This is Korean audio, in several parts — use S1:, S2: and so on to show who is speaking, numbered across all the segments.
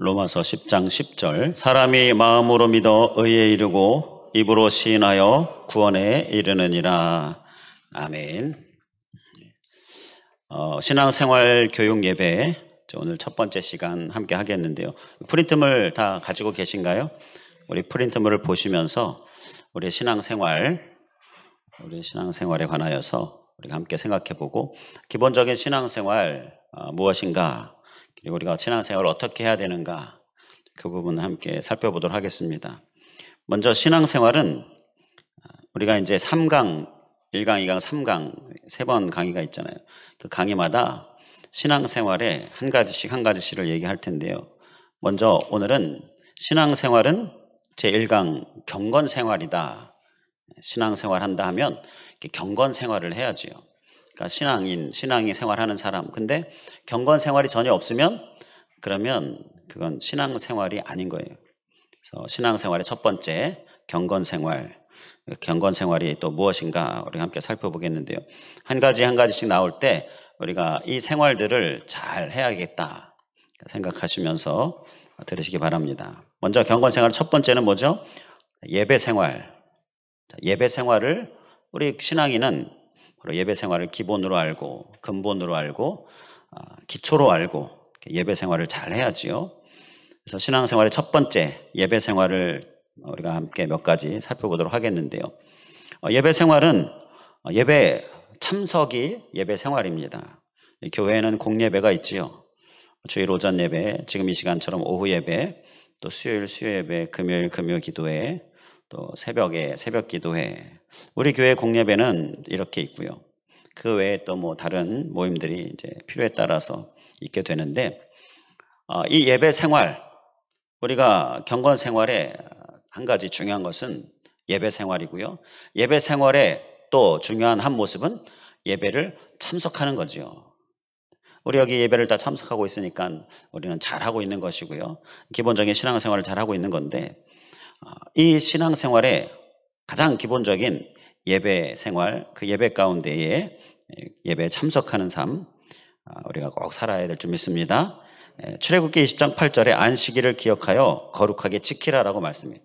S1: 로마서 10장 10절 사람이 마음으로 믿어 의에 이르고 입으로 시인하여 구원에 이르느니라. 아멘. 신앙생활 교육 예배 오늘 첫 번째 시간 함께 하겠는데요. 프린트물 다 가지고 계신가요? 우리 프린트물을 보시면서 우리 신앙생활에 관하여서 우리가 함께 생각해보고 기본적인 신앙생활 무엇인가, 그리고 우리가 신앙생활을 어떻게 해야 되는가, 그 부분을 함께 살펴보도록 하겠습니다. 먼저 신앙생활은 우리가 이제 3강, 1강, 2강, 3강 3번 강의가 있잖아요. 그 강의마다 신앙생활에 한 가지씩을 얘기할 텐데요. 먼저 오늘은 신앙생활은 제1강 경건생활이다. 신앙생활 한다 하면 경건생활을 해야지요. 그러니까 신앙이 생활하는 사람. 근데 경건생활이 전혀 없으면 그러면 그건 신앙생활이 아닌 거예요. 그래서 신앙생활의 첫 번째 경건생활. 경건생활이 또 무엇인가 우리가 함께 살펴보겠는데요. 한 가지씩 나올 때 우리가 이 생활들을 잘 해야겠다 생각하시면서 들으시기 바랍니다. 먼저 경건생활 첫 번째는 뭐죠? 예배생활. 예배생활을 우리 신앙인은 예배생활을 기본으로 알고 근본으로 알고 기초로 알고 예배생활을 잘 해야지요. 그래서 신앙생활의 첫 번째 예배생활을 우리가 함께 몇 가지 살펴보도록 하겠는데요. 예배생활은 예배 참석이 예배생활입니다. 교회에는 공예배가 있지요. 주일 오전 예배, 지금 이 시간처럼 오후 예배, 또 수요일 수요예배, 금요일 기도회, 또 새벽에 새벽 기도회. 우리 교회 공예배는 이렇게 있고요. 그 외에 또 뭐 다른 모임들이 이제 필요에 따라서 있게 되는데, 이 예배 생활, 우리가 경건 생활에 한 가지 중요한 것은 예배 생활이고요. 예배 생활의 또 중요한 한 모습은 예배를 참석하는 거죠. 우리 여기 예배를 다 참석하고 있으니까 우리는 잘하고 있는 것이고요. 기본적인 신앙생활을 잘하고 있는 건데, 이 신앙생활의 가장 기본적인 예배 생활, 그 예배 가운데에 예배에 참석하는 삶, 우리가 꼭 살아야 될 줄 믿습니다. 출애굽기 20장 8절에 안식일을 기억하여 거룩하게 지키라라고 말씀해요.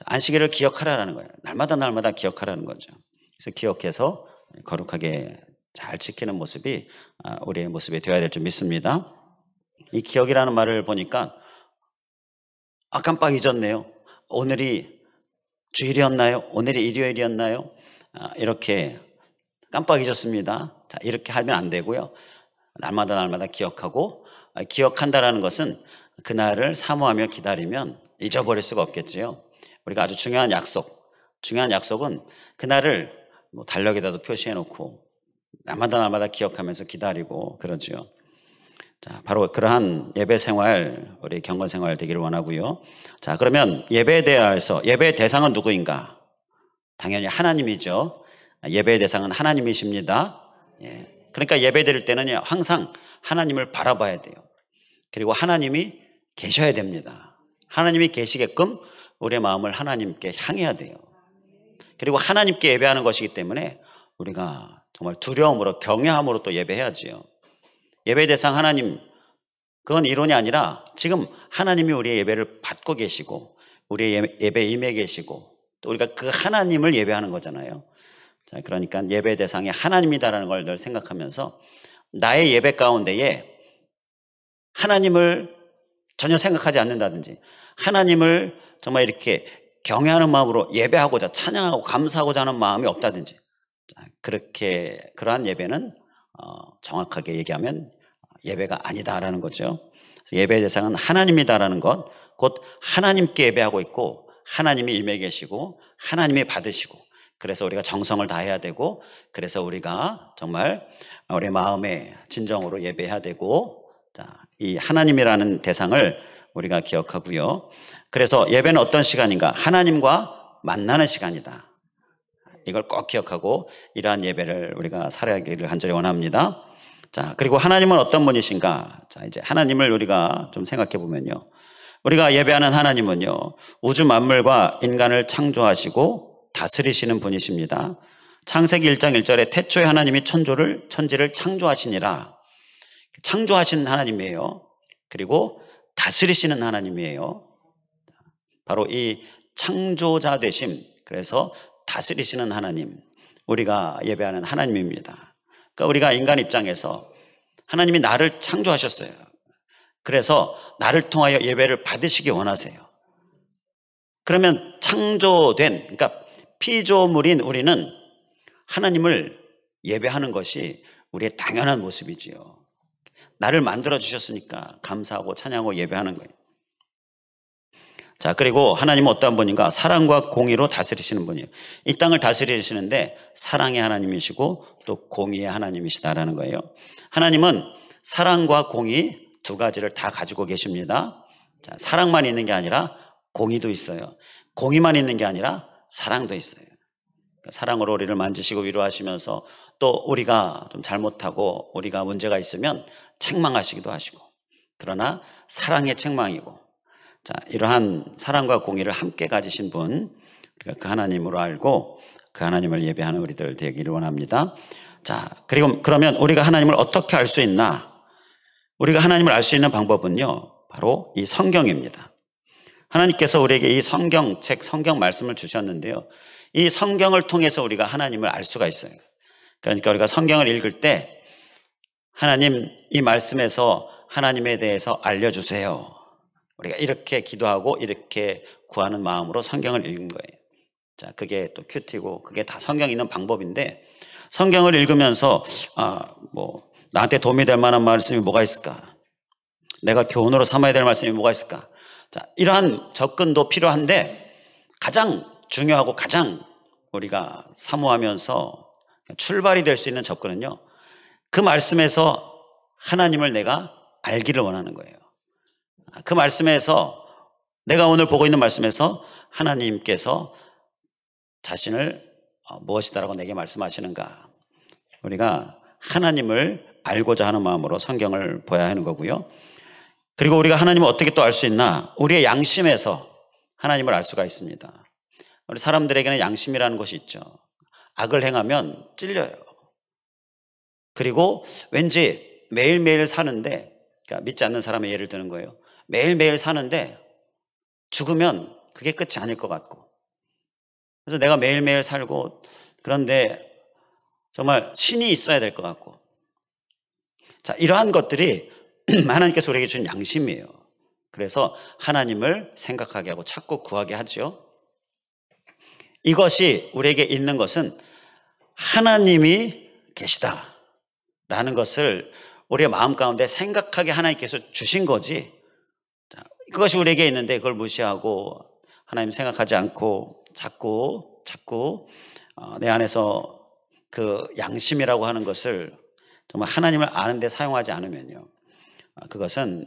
S1: 안식일을 기억하라라는 거예요. 날마다 기억하라는 거죠. 그래서 기억해서 거룩하게 잘 지키는 모습이 우리의 모습이 되어야 될 줄 믿습니다. 이 기억이라는 말을 보니까 깜빡 잊었네요. 오늘이 주일이었나요? 오늘이 일요일이었나요? 이렇게 깜빡 잊었습니다. 자, 이렇게 하면 안 되고요. 날마다 기억하고, 기억한다라는 것은 그날을 사모하며 기다리면 잊어버릴 수가 없겠지요. 우리가 아주 중요한 약속은 그날을 뭐 달력에다도 표시해 놓고 날마다 기억하면서 기다리고 그러죠. 자, 바로 그러한 예배 생활, 우리 경건 생활 되기를 원하고요. 자, 그러면 예배에 대해서 예배의 대상은 누구인가? 당연히 하나님이죠. 예배의 대상은 하나님이십니다. 예. 그러니까 예배 드릴 때는 항상 하나님을 바라봐야 돼요. 그리고 하나님이 계셔야 됩니다. 하나님이 계시게끔 우리의 마음을 하나님께 향해야 돼요. 그리고 하나님께 예배하는 것이기 때문에 우리가 정말 두려움으로 경외함으로 또 예배해야지요. 예배 대상 하나님, 그건 이론이 아니라 지금 하나님이 우리의 예배를 받고 계시고 우리의 예배에 임해 계시고 또 우리가 그 하나님을 예배하는 거잖아요. 자, 그러니까 예배 대상이 하나님이다라는 걸 늘 생각하면서 나의 예배 가운데에 하나님을 전혀 생각하지 않는다든지 하나님을 정말 이렇게 경외하는 마음으로 예배하고자 찬양하고 감사하고자 하는 마음이 없다든지, 그러한 예배는 정확하게 얘기하면 예배가 아니다라는 거죠. 예배의 대상은 하나님이다라는 것, 곧 하나님께 예배하고 있고 하나님이 임해 계시고 하나님이 받으시고, 그래서 우리가 정성을 다해야 되고, 그래서 우리가 정말 우리 마음에 진정으로 예배해야 되고, 이 하나님이라는 대상을 우리가 기억하고요. 그래서 예배는 어떤 시간인가? 하나님과 만나는 시간이다. 이걸 꼭 기억하고 이러한 예배를 우리가 살아가기를 간절히 원합니다. 자, 그리고 하나님은 어떤 분이신가? 자, 이제 하나님을 우리가 좀 생각해 보면요. 우리가 예배하는 하나님은요, 우주 만물과 인간을 창조하시고 다스리시는 분이십니다. 창세기 1장 1절에 태초에 하나님이 천지를 창조하시니라. 창조하신 하나님이에요. 그리고 다스리시는 하나님이에요. 바로 이 창조자 되심, 그래서 다스리시는 하나님, 우리가 예배하는 하나님입니다. 그러니까 우리가 인간 입장에서 하나님이 나를 창조하셨어요. 그래서 나를 통하여 예배를 받으시기 원하세요. 그러면 창조된, 그러니까 피조물인 우리는 하나님을 예배하는 것이 우리의 당연한 모습이지요. 나를 만들어 주셨으니까 감사하고 찬양하고 예배하는 거예요. 자, 그리고 하나님은 어떠한 분인가? 사랑과 공의로 다스리시는 분이에요. 이 땅을 다스리시는데 사랑의 하나님이시고 또 공의의 하나님이시다라는 거예요. 하나님은 사랑과 공의 두 가지를 다 가지고 계십니다. 자, 사랑만 있는 게 아니라 공의도 있어요. 공의만 있는 게 아니라 사랑도 있어요. 그러니까 사랑으로 우리를 만지시고 위로하시면서 또 우리가 좀 잘못하고 우리가 문제가 있으면 책망하시기도 하시고, 그러나 사랑의 책망이고, 자, 이러한 사랑과 공의를 함께 가지신 분, 우리가 그 하나님으로 알고 그 하나님을 예배하는 우리들 되기를 원합니다. 자, 그리고 그러면 우리가 하나님을 어떻게 알 수 있나? 우리가 하나님을 알 수 있는 방법은요, 바로 이 성경입니다. 하나님께서 우리에게 이 성경책, 성경 말씀을 주셨는데요, 이 성경을 통해서 우리가 하나님을 알 수가 있어요. 그러니까 우리가 성경을 읽을 때 하나님, 이 말씀에서 하나님에 대해서 알려주세요. 우리가 이렇게 기도하고 이렇게 구하는 마음으로 성경을 읽는 거예요. 자, 그게 또 큐티고 그게 다 성경에 있는 방법인데, 성경을 읽으면서 나한테 도움이 될 만한 말씀이 뭐가 있을까? 내가 교훈으로 삼아야 될 말씀이 뭐가 있을까? 자, 이러한 접근도 필요한데, 가장 중요하고 가장 우리가 사모하면서 출발이 될 수 있는 접근은요, 그 말씀에서 하나님을 내가 알기를 원하는 거예요. 그 말씀에서, 내가 오늘 보고 있는 말씀에서 하나님께서 자신을 무엇이다라고 내게 말씀하시는가, 우리가 하나님을 알고자 하는 마음으로 성경을 봐야 하는 거고요. 그리고 우리가 하나님을 어떻게 또 알 수 있나? 우리의 양심에서 하나님을 알 수가 있습니다. 우리 사람들에게는 양심이라는 것이 있죠. 악을 행하면 찔려요. 그리고 왠지 매일매일 사는데, 그러니까 믿지 않는 사람의 예를 드는 거예요. 매일매일 사는데 죽으면 그게 끝이 아닐 것 같고, 그래서 내가 매일매일 살고, 그런데 정말 신이 있어야 될 것 같고, 자, 이러한 것들이 하나님께서 우리에게 준 양심이에요. 그래서 하나님을 생각하게 하고 찾고 구하게 하죠. 이것이 우리에게 있는 것은 하나님이 계시다라는 것을 우리의 마음 가운데 생각하게 하나님께서 주신 거지, 자, 그것이 우리에게 있는데 그걸 무시하고 하나님 생각하지 않고 자꾸 내 안에서 그 양심이라고 하는 것을 정말 하나님을 아는 데 사용하지 않으면요, 그것은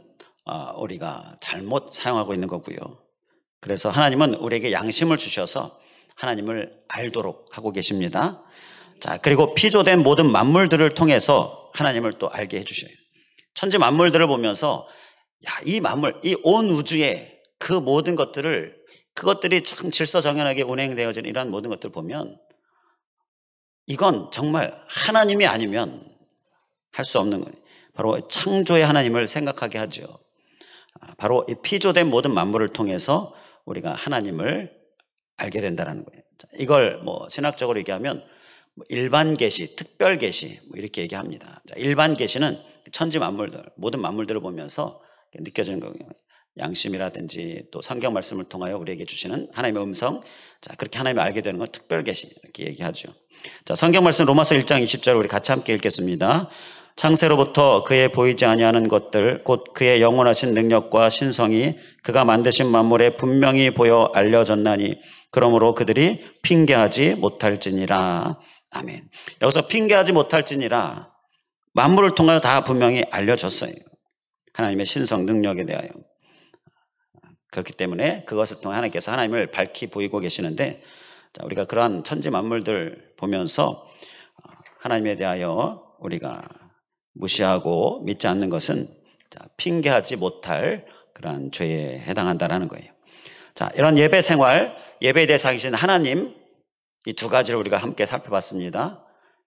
S1: 우리가 잘못 사용하고 있는 거고요. 그래서 하나님은 우리에게 양심을 주셔서 하나님을 알도록 하고 계십니다. 자, 그리고 피조된 모든 만물들을 통해서 하나님을 또 알게 해주셔요. 천지 만물들을 보면서, 이 만물, 이 온 우주의 그 모든 것들을, 그것들이 참 질서정연하게 운행되어지는 이러한 모든 것들을 보면, 이건 정말 하나님이 아니면 할 수 없는 거예요. 바로 창조의 하나님을 생각하게 하죠. 바로 이 피조된 모든 만물을 통해서 우리가 하나님을 알게 된다는 거예요. 이걸 신학적으로 얘기하면 일반 계시, 특별 계시 이렇게 얘기합니다. 일반 계시는 천지 만물들, 모든 만물들을 보면서 느껴지는 거예요. 양심이라든지 또 성경 말씀을 통하여 우리에게 주시는 하나님의 음성, 자, 그렇게 하나님을 알게 되는 건 특별 계시, 이렇게 얘기하죠. 자, 성경 말씀 로마서 1장 20절 우리 같이 함께 읽겠습니다. 창세로부터 그의 보이지 아니하는 것들 곧 그의 영원하신 능력과 신성이 그가 만드신 만물에 분명히 보여 알려졌나니 그러므로 그들이 핑계하지 못할지니라. 아멘. 여기서 핑계하지 못할지니라, 만물을 통하여 다 분명히 알려졌어요. 하나님의 신성 능력에 대하여. 그렇기 때문에 그것을 통해 하나님께서 하나님을 밝히 보이고 계시는데, 자, 우리가 그러한 천지 만물들 보면서 하나님에 대하여 우리가 무시하고 믿지 않는 것은 핑계하지 못할 그러한 죄에 해당한다라는 거예요. 자, 이런 예배 생활, 예배 대상이신 하나님, 이 두 가지를 우리가 함께 살펴봤습니다.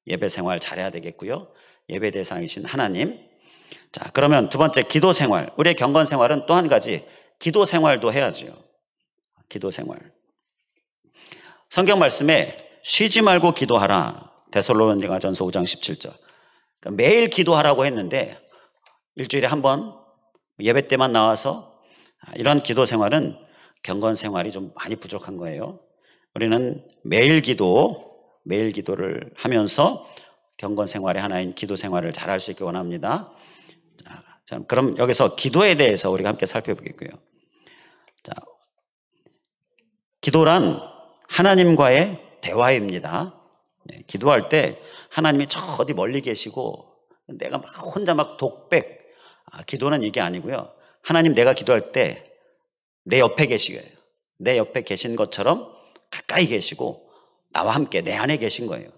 S1: 예배 생활 잘해야 되겠고요, 예배 대상이신 하나님. 자, 그러면 두 번째 기도 생활. 우리의 경건 생활은 또 한 가지 기도 생활도 해야죠. 기도 생활. 성경 말씀에 쉬지 말고 기도하라. 데살로니가전서 5장 17절. 그러니까 매일 기도하라고 했는데 일주일에 한 번 예배 때만 나와서 이런 기도 생활은 경건 생활이 좀 많이 부족한 거예요. 우리는 매일 기도를 하면서 경건 생활의 하나인 기도 생활을 잘 할 수 있기 원합니다. 자, 그럼 여기서 기도에 대해서 우리가 함께 살펴보겠고요. 자, 기도란 하나님과의 대화입니다. 네, 기도할 때 하나님이 저 어디 멀리 계시고 내가 막 혼자 막 독백. 기도는 이게 아니고요. 하나님 내가 기도할 때 내 옆에 계시고요. 내 옆에 계신 것처럼 가까이 계시고 나와 함께 내 안에 계신 거예요.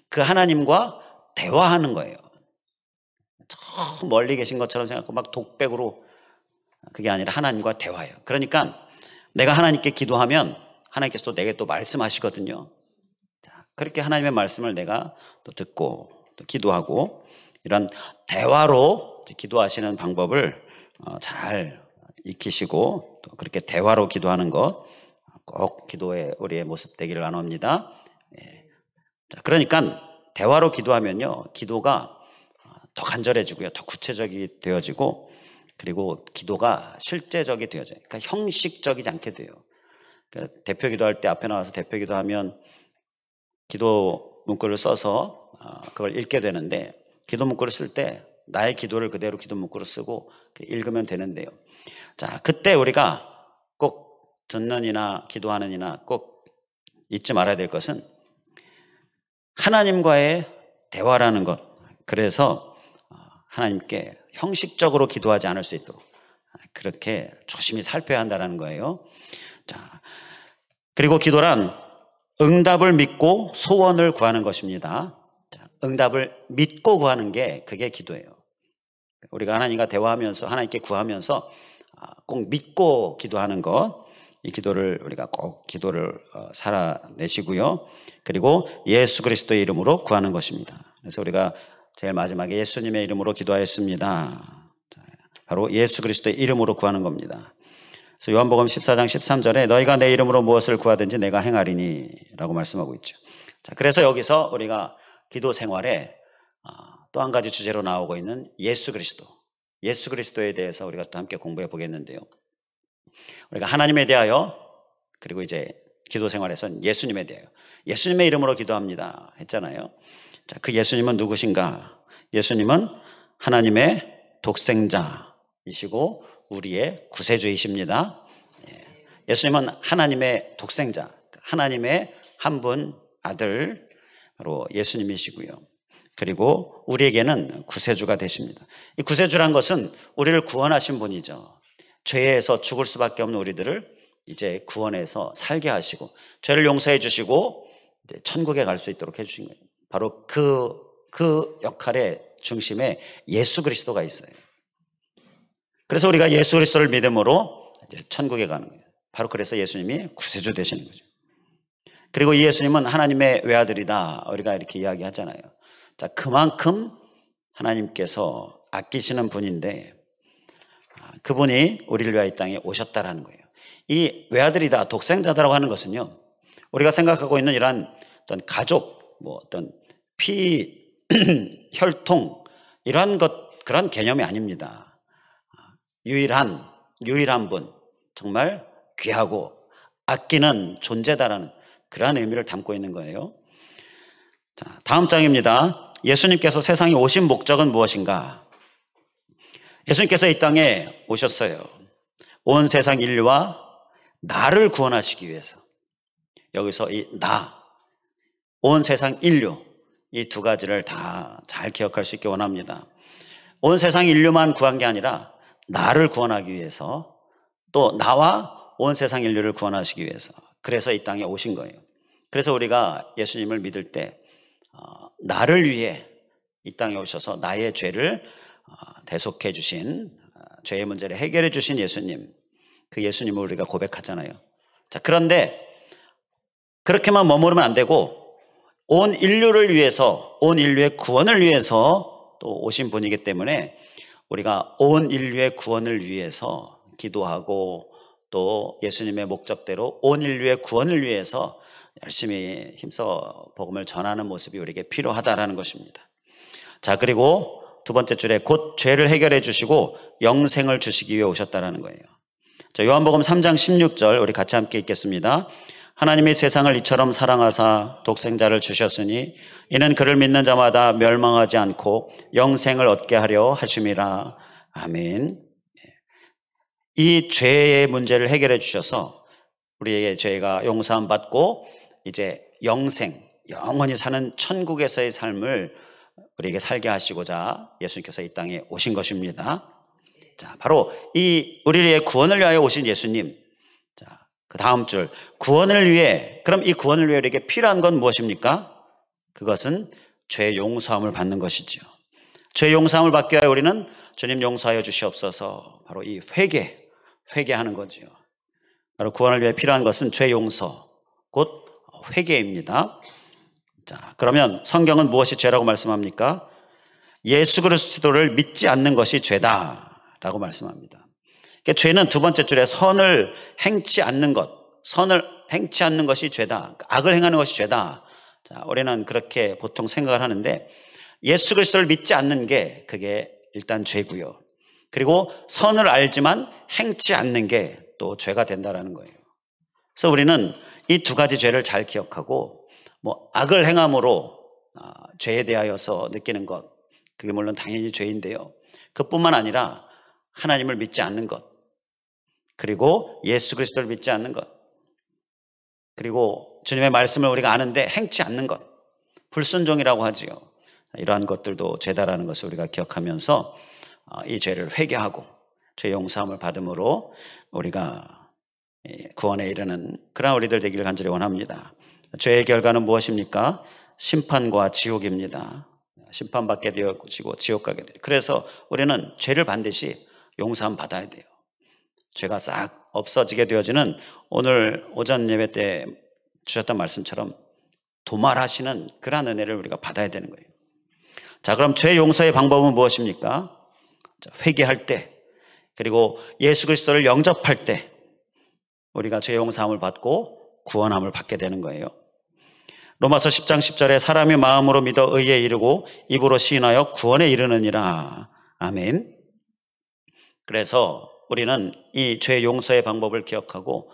S1: 그 하나님과 대화하는 거예요. 저 멀리 계신 것처럼 생각하고 막 독백으로, 그게 아니라 하나님과 대화예요. 그러니까 내가 하나님께 기도하면 하나님께서 또 내게 또 말씀하시거든요. 자, 그렇게 하나님의 말씀을 내가 또 듣고 또 기도하고, 이런 대화로 기도하시는 방법을 잘 익히시고 또 그렇게 대화로 기도하는 것 꼭 기도의 우리의 모습 되기를 원합니다. 자, 그러니까 대화로 기도하면요, 기도가 더 간절해지고요, 더 구체적이 되어지고, 그리고 기도가 실제적이 되어져요. 그러니까 형식적이지 않게 돼요. 그러니까 대표 기도할 때 앞에 나와서 대표 기도하면 기도 문구를 써서 그걸 읽게 되는데, 기도 문구를 쓸 때 나의 기도를 그대로 기도 문구로 쓰고 읽으면 되는데요. 자, 그때 우리가 꼭 듣는 이나 기도하는 이나 꼭 잊지 말아야 될 것은 하나님과의 대화라는 것. 그래서 하나님께 형식적으로 기도하지 않을 수 있도록 그렇게 조심히 살펴야 한다는 거예요. 자, 그리고 기도란 응답을 믿고 소원을 구하는 것입니다. 자, 응답을 믿고 구하는 게 그게 기도예요. 우리가 하나님과 대화하면서 하나님께 구하면서 꼭 믿고 기도하는 것, 이 기도를 우리가 꼭 기도를 살아내시고요. 그리고 예수 그리스도의 이름으로 구하는 것입니다. 그래서 우리가 제일 마지막에 예수님의 이름으로 기도하였습니다. 바로 예수 그리스도의 이름으로 구하는 겁니다. 그래서 요한복음 14장 13절에 너희가 내 이름으로 무엇을 구하든지 내가 행하리니 라고 말씀하고 있죠. 자, 그래서 여기서 우리가 기도 생활에 또 한 가지 주제로 나오고 있는 예수 그리스도에 대해서 우리가 또 함께 공부해 보겠는데요. 우리가 하나님에 대하여, 그리고 이제 기도 생활에서는 예수님에 대하여 예수님의 이름으로 기도합니다 했잖아요. 자, 그 예수님은 누구신가? 예수님은 하나님의 독생자이시고 우리의 구세주이십니다. 예수님은 하나님의 독생자, 하나님의 한 분 아들로 예수님이시고요. 그리고 우리에게는 구세주가 되십니다. 이 구세주란 것은 우리를 구원하신 분이죠. 죄에서 죽을 수밖에 없는 우리들을 이제 구원해서 살게 하시고 죄를 용서해 주시고 이제 천국에 갈 수 있도록 해주신 거예요. 바로 그 역할의 중심에 예수 그리스도가 있어요. 그래서 우리가 예수 그리스도를 믿음으로 이제 천국에 가는 거예요. 바로 그래서 예수님이 구세주 되시는 거죠. 그리고 이 예수님은 하나님의 외아들이다, 우리가 이렇게 이야기하잖아요. 자, 그만큼 하나님께서 아끼시는 분인데 그분이 우리를 위하여 이 땅에 오셨다라는 거예요. 이 외아들이다, 독생자다라고 하는 것은요, 우리가 생각하고 있는 이러한 어떤 가족, 어떤 피, 혈통, 이러한 그런 개념이 아닙니다. 유일한 분, 정말 귀하고 아끼는 존재다라는 그러한 의미를 담고 있는 거예요. 자, 다음 장입니다. 예수님께서 세상에 오신 목적은 무엇인가? 예수님께서 이 땅에 오셨어요. 온 세상 인류와 나를 구원하시기 위해서. 여기서 이 온 세상 인류, 이 두 가지를 다 잘 기억할 수 있게 원합니다. 온 세상 인류만 구한 게 아니라 나를 구원하기 위해서, 또 나와 온 세상 인류를 구원하시기 위해서, 그래서 이 땅에 오신 거예요. 그래서 우리가 예수님을 믿을 때 나를 위해 이 땅에 오셔서 나의 죄를 대속해 주신, 죄의 문제를 해결해 주신 예수님, 그 예수님을 우리가 고백하잖아요. 자, 그런데 그렇게만 머무르면 안 되고 온 인류를 위해서, 온 인류의 구원을 위해서 또 오신 분이기 때문에 우리가 온 인류의 구원을 위해서 기도하고 또 예수님의 목적대로 온 인류의 구원을 위해서 열심히 힘써 복음을 전하는 모습이 우리에게 필요하다라는 것입니다. 자, 그리고 두 번째 줄에 곧 죄를 해결해 주시고 영생을 주시기 위해 오셨다라는 거예요. 자, 요한복음 3장 16절 우리 같이 함께 읽겠습니다. 하나님이 세상을 이처럼 사랑하사 독생자를 주셨으니 이는 그를 믿는 자마다 멸망하지 않고 영생을 얻게 하려 하심이라. 아멘. 이 죄의 문제를 해결해 주셔서 우리에게 죄가 용서함 받고 이제 영생, 영원히 사는 천국에서의 삶을 우리에게 살게 하시고자 예수님께서 이 땅에 오신 것입니다. 자, 바로 이 우리의 구원을 위하여 오신 예수님. 자, 그 다음 줄 구원을 위해, 그럼 이 구원을 위해 우리에게 필요한 건 무엇입니까? 그것은 죄 용서함을 받는 것이죠. 죄 용서함을 받기 위하여 우리는 주님 용서하여 주시옵소서, 바로 이 회개하는 거죠. 바로 구원을 위해 필요한 것은 죄 용서, 곧 회개입니다. 자, 그러면 성경은 무엇이 죄라고 말씀합니까? 예수 그리스도를 믿지 않는 것이 죄다라고 말씀합니다. 그러니까 죄는 두 번째 줄에 선을 행치 않는 것이 죄다, 악을 행하는 것이 죄다. 자, 우리는 그렇게 보통 생각을 하는데 예수 그리스도를 믿지 않는 게 그게 일단 죄고요. 그리고 선을 알지만 행치 않는 게 또 죄가 된다라는 거예요. 그래서 우리는 이 두 가지 죄를 잘 기억하고 악을 행함으로 죄에 대하여서 느끼는 것, 그게 물론 당연히 죄인데요. 그뿐만 아니라 하나님을 믿지 않는 것, 그리고 예수 그리스도를 믿지 않는 것, 그리고 주님의 말씀을 우리가 아는데 행치 않는 것, 불순종이라고 하지요. 이러한 것들도 죄다라는 것을 우리가 기억하면서 이 죄를 회개하고 죄 용서함을 받음으로 우리가 구원에 이르는 그런 우리들 되기를 간절히 원합니다. 죄의 결과는 무엇입니까? 심판과 지옥입니다. 심판받게 되어지고 지옥 가게 돼요. 그래서 우리는 죄를 반드시 용서함 받아야 돼요. 죄가 싹 없어지게 되어지는 오늘 오전 예배 때 주셨던 말씀처럼 도말하시는 그러한 은혜를 우리가 받아야 되는 거예요. 자, 그럼 죄 용서의 방법은 무엇입니까? 자, 회개할 때, 그리고 예수 그리스도를 영접할 때 우리가 죄 용서함을 받고 구원함을 받게 되는 거예요. 로마서 10장 10절에 사람이 마음으로 믿어 의에 이르고 입으로 시인하여 구원에 이르느니라. 아멘. 그래서 우리는 이 죄 용서의 방법을 기억하고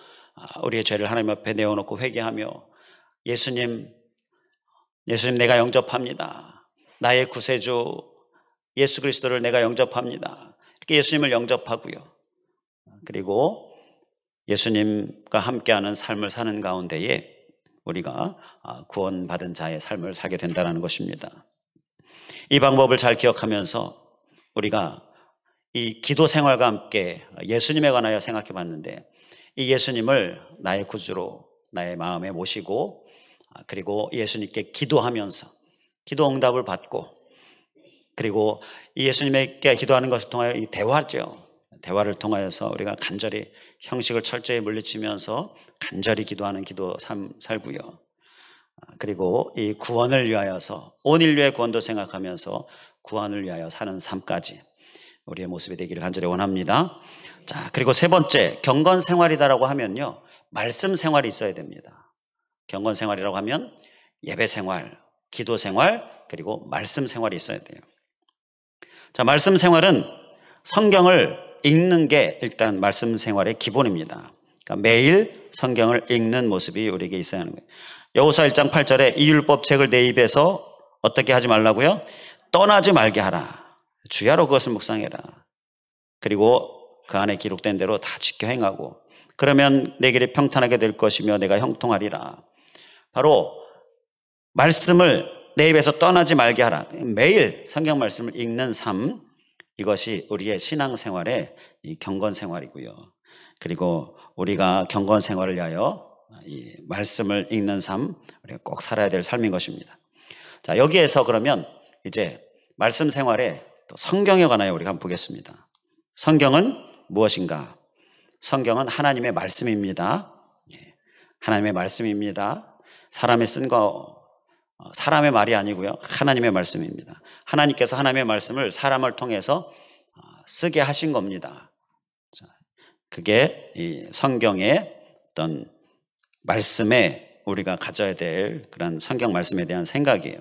S1: 우리의 죄를 하나님 앞에 내어놓고 회개하며 예수님 내가 영접합니다. 나의 구세주 예수 그리스도를 내가 영접합니다. 이렇게 예수님을 영접하고요. 그리고 예수님과 함께하는 삶을 사는 가운데에 우리가 구원받은 자의 삶을 살게 된다는 것입니다. 이 방법을 잘 기억하면서 우리가 이 기도 생활과 함께 예수님에 관하여 생각해 봤는데, 이 예수님을 나의 구주로 나의 마음에 모시고 그리고 예수님께 기도하면서 기도 응답을 받고, 그리고 이 예수님께 기도하는 것을 통하여 이 대화죠. 대화를 통하여서 우리가 간절히 형식을 철저히 물리치면서 간절히 기도하는 기도 삶 살고요. 그리고 이 구원을 위하여서 온 인류의 구원도 생각하면서 구원을 위하여 사는 삶까지 우리의 모습이 되기를 간절히 원합니다. 자, 그리고 세 번째, 경건 생활이다라고 하면요, 말씀 생활이 있어야 됩니다. 경건 생활이라고 하면 예배 생활, 기도 생활, 그리고 말씀 생활이 있어야 돼요. 자, 말씀 생활은 성경을 읽는 게 일단 말씀 생활의 기본입니다. 그러니까 매일 성경을 읽는 모습이 우리에게 있어야 하는 거예요. 여호수아 1장 8절에 이 율법책을 내 입에서 어떻게 하지 말라고요? 떠나지 말게 하라. 주야로 그것을 묵상해라. 그리고 그 안에 기록된 대로 다 지켜 행하고, 그러면 내 길이 평탄하게 될 것이며 내가 형통하리라. 바로 말씀을 내 입에서 떠나지 말게 하라. 매일 성경 말씀을 읽는 삶, 이것이 우리의 신앙생활의 이 경건생활이고요. 그리고 우리가 경건생활을 위하여 이 말씀을 읽는 삶, 우리가 꼭 살아야 될 삶인 것입니다. 자, 여기에서 그러면 이제 말씀 생활에 또 성경에 관하여 우리가 한번 보겠습니다. 성경은 무엇인가? 성경은 하나님의 말씀입니다. 하나님의 말씀입니다. 사람이 쓴 거, 사람의 말이 아니고요, 하나님의 말씀입니다. 하나님께서 하나님의 말씀을 사람을 통해서 쓰게 하신 겁니다. 그게 이 성경의 어떤 말씀에 우리가 가져야 될 그런 성경 말씀에 대한 생각이에요.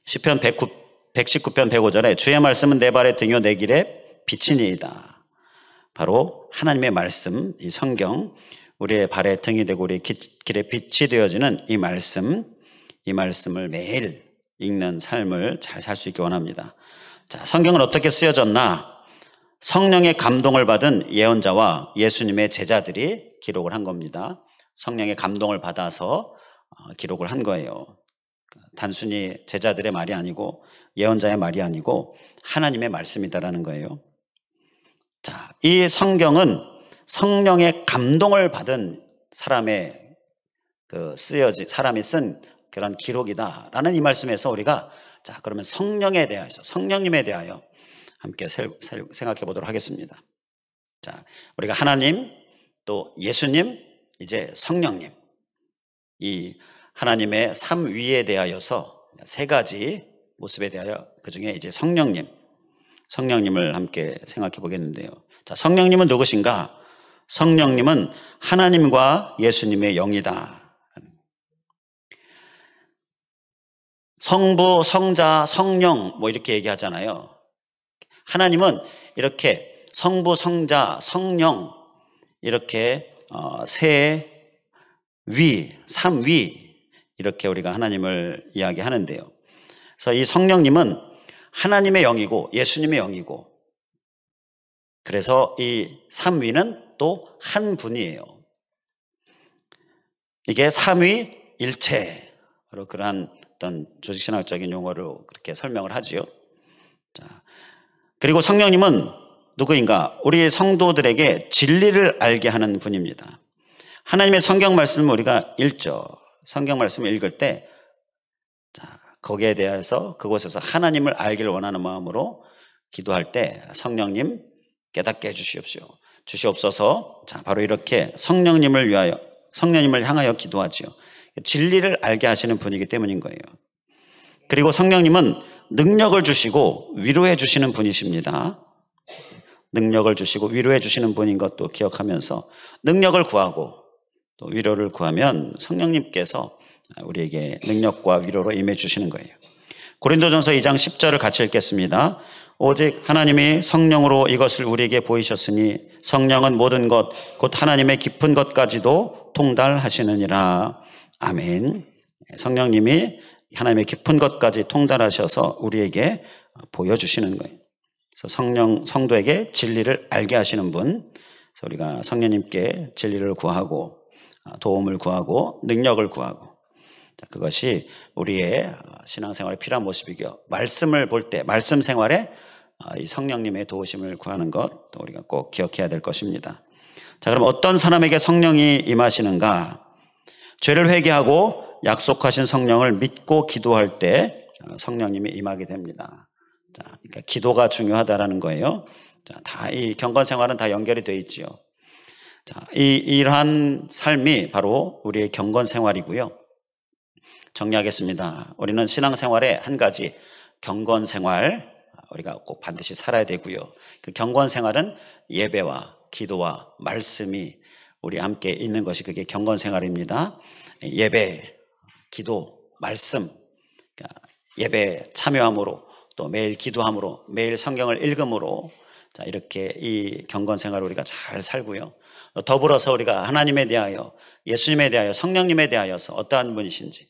S1: 시편 119편 105절에 주의 말씀은 내 발의 등이요 내 길의 빛이니이다. 바로 하나님의 말씀, 이 성경, 우리의 발의 등이 되고 우리의 길의 빛이 되어지는 이 말씀을 매일 읽는 삶을 잘 살 수 있기 원합니다. 자, 성경은 어떻게 쓰여졌나? 성령의 감동을 받은 예언자와 예수님의 제자들이 기록을 한 겁니다. 성령의 감동을 받아서 기록을 한 거예요. 단순히 제자들의 말이 아니고 예언자의 말이 아니고 하나님의 말씀이다라는 거예요. 자, 이 성경은 성령의 감동을 받은 사람의 사람이 쓴 그런 기록이다라는 이 말씀에서 우리가 자, 그러면 성령님에 대하여 함께 생각해 보도록 하겠습니다. 자, 우리가 하나님, 또 예수님, 이제 성령님, 이 하나님의 삼위에 대하여서 세 가지 모습에 대하여 그 중에 이제 성령님을 함께 생각해 보겠는데요. 자, 성령님은 누구신가? 성령님은 하나님과 예수님의 영이다. 성부, 성자, 성령 뭐 이렇게 얘기하잖아요. 하나님은 이렇게 성부, 성자, 성령 이렇게 삼위 이렇게 우리가 하나님을 이야기하는데요. 그래서 이 성령님은 하나님의 영이고 예수님의 영이고 그래서 이 삼위는 또 한 분이에요. 이게 삼위일체 바로 그러한 어떤 조직신학적인 용어로 그렇게 설명을 하지요. 자, 그리고 성령님은 누구인가? 우리 성도들에게 진리를 알게 하는 분입니다. 하나님의 성경 말씀을 우리가 읽죠. 성경 말씀을 읽을 때 자, 거기에 대해서 그곳에서 하나님을 알기를 원하는 마음으로 기도할 때 성령님 깨닫게 해주시옵소서. 자, 바로 이렇게 성령님을 향하여 기도하지요. 진리를 알게 하시는 분이기 때문인 거예요. 그리고 성령님은 능력을 주시고 위로해 주시는 분이십니다. 능력을 주시고 위로해 주시는 분인 것도 기억하면서 능력을 구하고 또 위로를 구하면 성령님께서 우리에게 능력과 위로로 임해 주시는 거예요. 고린도전서 2장 10절을 같이 읽겠습니다. 오직 하나님이 성령으로 이것을 우리에게 보이셨으니 성령은 모든 것 곧 하나님의 깊은 것까지도 통달하시느니라. 아멘. 성령님이 하나님의 깊은 것까지 통달하셔서 우리에게 보여주시는 거예요. 그래서 성도에게 진리를 알게 하시는 분. 그래서 우리가 성령님께 진리를 구하고 도움을 구하고 능력을 구하고 그것이 우리의 신앙생활에 필요한 모습이고요. 말씀을 볼 때 말씀 생활에 이 성령님의 도우심을 구하는 것 또 우리가 꼭 기억해야 될 것입니다. 자, 그럼 어떤 사람에게 성령이 임하시는가? 죄를 회개하고 약속하신 성령을 믿고 기도할 때 성령님이 임하게 됩니다. 자, 그러니까 기도가 중요하다라는 거예요. 자, 다 이 경건 생활은 다 연결이 되어 있지요. 자, 이러한 삶이 바로 우리의 경건 생활이고요. 정리하겠습니다. 우리는 신앙생활에 한 가지 경건 생활 우리가 꼭 반드시 살아야 되고요. 그 경건 생활은 예배와 기도와 말씀이 우리 함께 있는 것이 그게 경건 생활입니다. 예배, 기도, 말씀, 그러니까 예배 참여함으로 또 매일 기도함으로 매일 성경을 읽음으로 자, 이렇게 이 경건 생활을 우리가 잘 살고요. 더불어서 우리가 하나님에 대하여 예수님에 대하여 성령님에 대하여서 어떠한 분이신지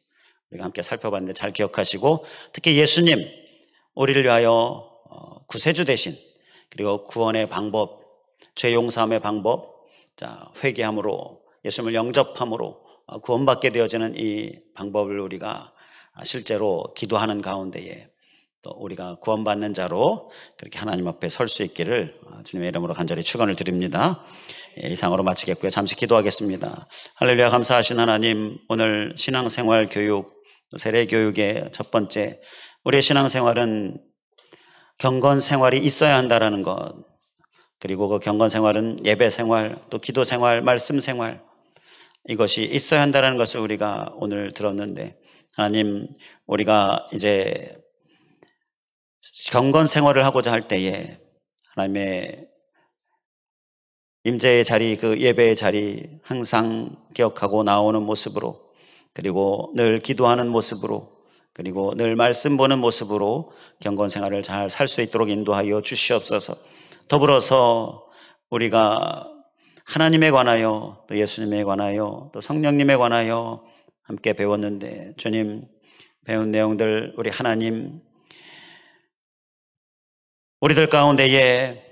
S1: 우리가 함께 살펴봤는데 잘 기억하시고 특히 예수님 우리를 위하여 구세주 되신 그리고 구원의 방법, 죄 용서함의 방법, 자, 회개함으로 예수님을 영접함으로 구원받게 되어지는 이 방법을 우리가 실제로 기도하는 가운데에 또 우리가 구원받는 자로 그렇게 하나님 앞에 설 수 있기를 주님의 이름으로 간절히 축원을 드립니다. 이상으로 마치겠고요. 잠시 기도하겠습니다. 할렐루야. 감사하신 하나님, 오늘 신앙생활 교육, 세례교육의 첫 번째 우리의 신앙생활은 경건생활이 있어야 한다는 것, 그리고 그 경건생활은 예배생활, 또 기도생활, 말씀생활 이것이 있어야 한다는 것을 우리가 오늘 들었는데 하나님, 우리가 이제 경건생활을 하고자 할 때에 하나님의 임재의 자리, 그 예배의 자리 항상 기억하고 나오는 모습으로, 그리고 늘 기도하는 모습으로, 그리고 늘 말씀 보는 모습으로 경건 생활을 잘 살 수 있도록 인도하여 주시옵소서. 더불어서 우리가 하나님에 관하여, 또 예수님에 관하여, 또 성령님에 관하여 함께 배웠는데, 주님, 배운 내용들 우리 하나님, 우리들 가운데에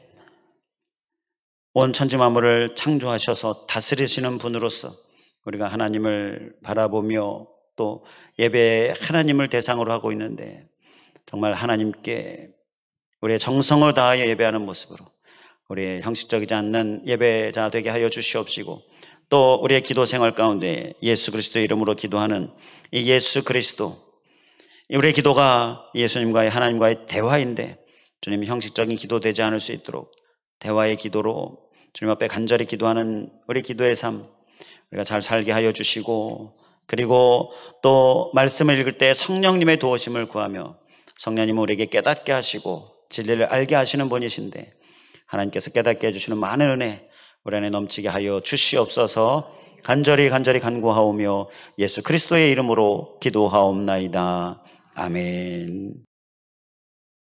S1: 온 천지 만물을 창조하셔서 다스리시는 분으로서 우리가 하나님을 바라보며 또 예배에 하나님을 대상으로 하고 있는데, 정말 하나님께 우리의 정성을 다하여 예배하는 모습으로 우리의 형식적이지 않는 예배자 되게 하여 주시옵시고, 또 우리의 기도 생활 가운데 예수 그리스도의 이름으로 기도하는 이 예수 그리스도, 우리의 기도가 예수님과의 하나님과의 대화인데, 주님 형식적인 기도 되지 않을 수 있도록 대화의 기도로 주님 앞에 간절히 기도하는 우리 기도의 삶 우리가 잘 살게 하여 주시고, 그리고 또 말씀을 읽을 때 성령님의 도우심을 구하며, 성령님은 우리에게 깨닫게 하시고 진리를 알게 하시는 분이신데, 하나님께서 깨닫게 해주시는 많은 은혜 우리 안에 넘치게 하여 주시옵소서. 간절히 간구하오며 예수 그리스도의 이름으로 기도하옵나이다. 아멘.